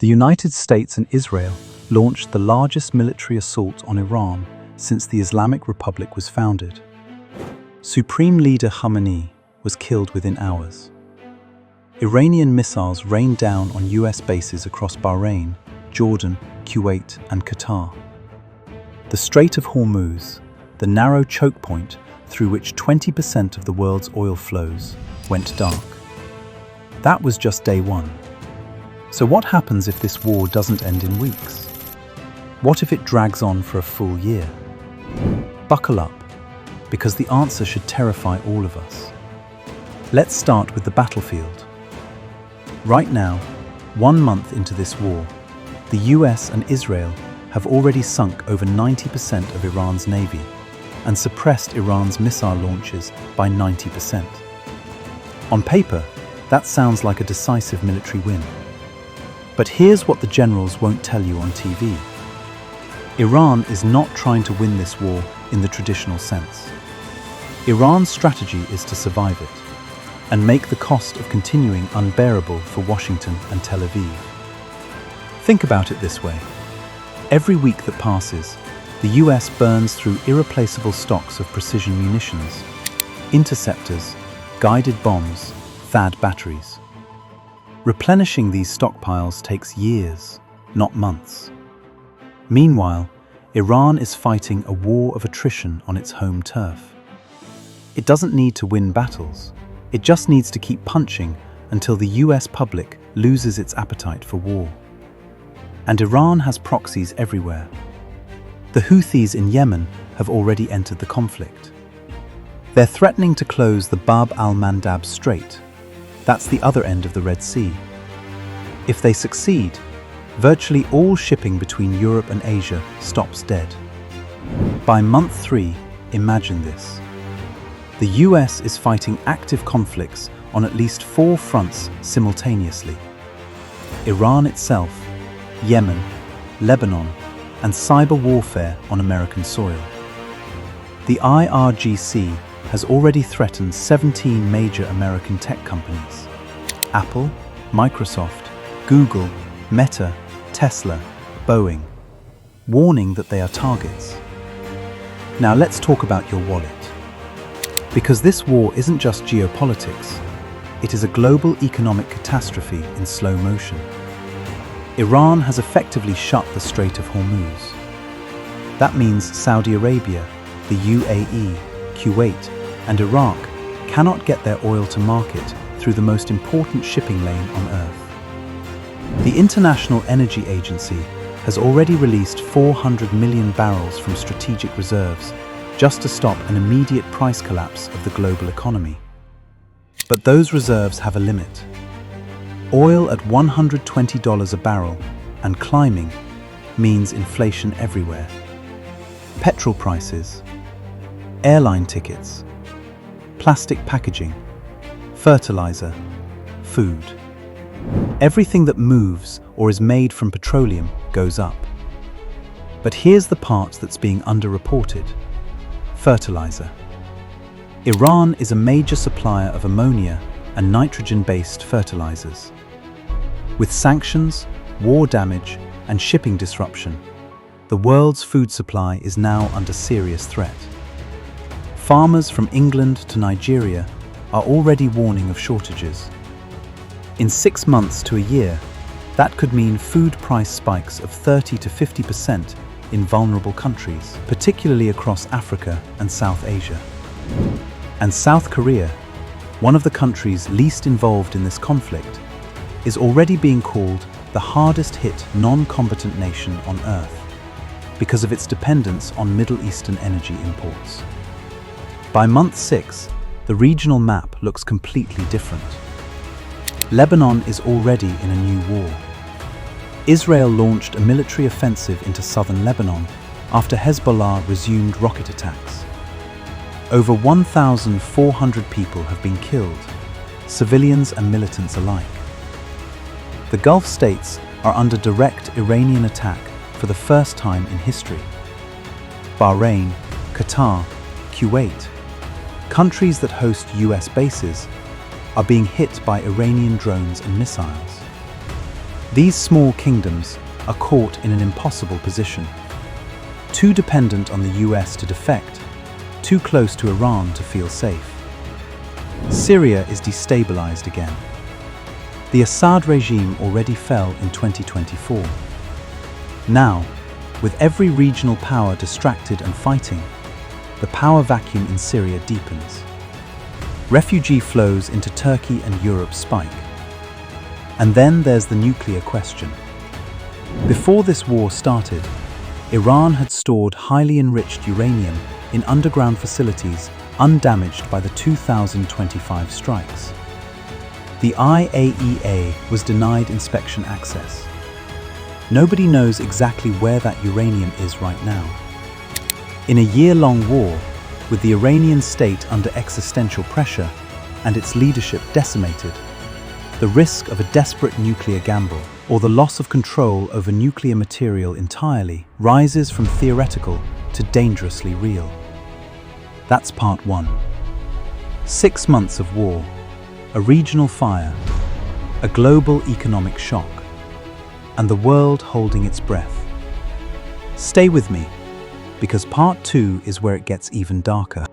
The United States and Israel launched the largest military assault on Iran since the Islamic Republic was founded. Supreme Leader Khamenei was killed within hours. Iranian missiles rained down on US bases across Bahrain, Jordan, Kuwait, and Qatar. The Strait of Hormuz, the narrow choke point through which 20% of the world's oil flows, went dark. That was just day one. So what happens if this war doesn't end in weeks? What if it drags on for a full year? Buckle up, because the answer should terrify all of us. Let's start with the battlefield. Right now, 1 month into this war, the US and Israel have already sunk over 90% of Iran's navy and suppressed Iran's missile launches by 90%. On paper, that sounds like a decisive military win. But here's what the generals won't tell you on TV. Iran is not trying to win this war in the traditional sense. Iran's strategy is to survive it and make the cost of continuing unbearable for Washington and Tel Aviv. Think about it this way. Every week that passes, the US burns through irreplaceable stocks of precision munitions, interceptors, guided bombs, THAAD batteries. Replenishing these stockpiles takes years, not months. Meanwhile, Iran is fighting a war of attrition on its home turf. It doesn't need to win battles. It just needs to keep punching until the US public loses its appetite for war. And Iran has proxies everywhere. The Houthis in Yemen have already entered the conflict. They're threatening to close the Bab al-Mandab Strait. That's the other end of the Red Sea. If they succeed, virtually all shipping between Europe and Asia stops dead. By month 3, imagine this. The US is fighting active conflicts on at least 4 fronts simultaneously. Iran itself, Yemen, Lebanon, and cyber warfare on American soil. The IRGC has already threatened 17 major American tech companies: Apple, Microsoft, Google, Meta, Tesla, Boeing, warning that they are targets. Now let's talk about your wallet. Because this war isn't just geopolitics, it is a global economic catastrophe in slow motion. Iran has effectively shut the Strait of Hormuz. That means Saudi Arabia, the UAE, Kuwait, and Iraq cannot get their oil to market through the most important shipping lane on Earth. The International Energy Agency has already released 400 million barrels from strategic reserves just to stop an immediate price collapse of the global economy. But those reserves have a limit. Oil at $120 a barrel and climbing means inflation everywhere. Petrol prices, airline tickets, plastic packaging, fertilizer, food. Everything that moves or is made from petroleum goes up. But here's the part that's being underreported: fertilizer. Iran is a major supplier of ammonia and nitrogen-based fertilizers. With sanctions, war damage, and shipping disruption, the world's food supply is now under serious threat. Farmers from England to Nigeria are already warning of shortages. In 6 months to a year, that could mean food price spikes of 30 to 50% in vulnerable countries, particularly across Africa and South Asia. And South Korea, one of the countries least involved in this conflict, is already being called the hardest hit non-combatant nation on Earth because of its dependence on Middle Eastern energy imports. By month 6, the regional map looks completely different. Lebanon is already in a new war. Israel launched a military offensive into southern Lebanon after Hezbollah resumed rocket attacks. Over 1,400 people have been killed, civilians and militants alike. The Gulf states are under direct Iranian attack for the first time in history. Bahrain, Qatar, Kuwait, countries that host US bases, are being hit by Iranian drones and missiles. These small kingdoms are caught in an impossible position. Too dependent on the US to defect, too close to Iran to feel safe. Syria is destabilized again. The Assad regime already fell in 2024. Now, with every regional power distracted and fighting, the power vacuum in Syria deepens. Refugee flows into Turkey and Europe spike. And then there's the nuclear question. Before this war started, Iran had stored highly enriched uranium in underground facilities undamaged by the 2025 strikes. The IAEA was denied inspection access. Nobody knows exactly where that uranium is right now. In a year-long war, with the Iranian state under existential pressure and its leadership decimated, the risk of a desperate nuclear gamble or the loss of control over nuclear material entirely rises from theoretical to dangerously real. That's part 1. 6 months of war, a regional fire, a global economic shock, and the world holding its breath. Stay with me, because part 2 is where it gets even darker.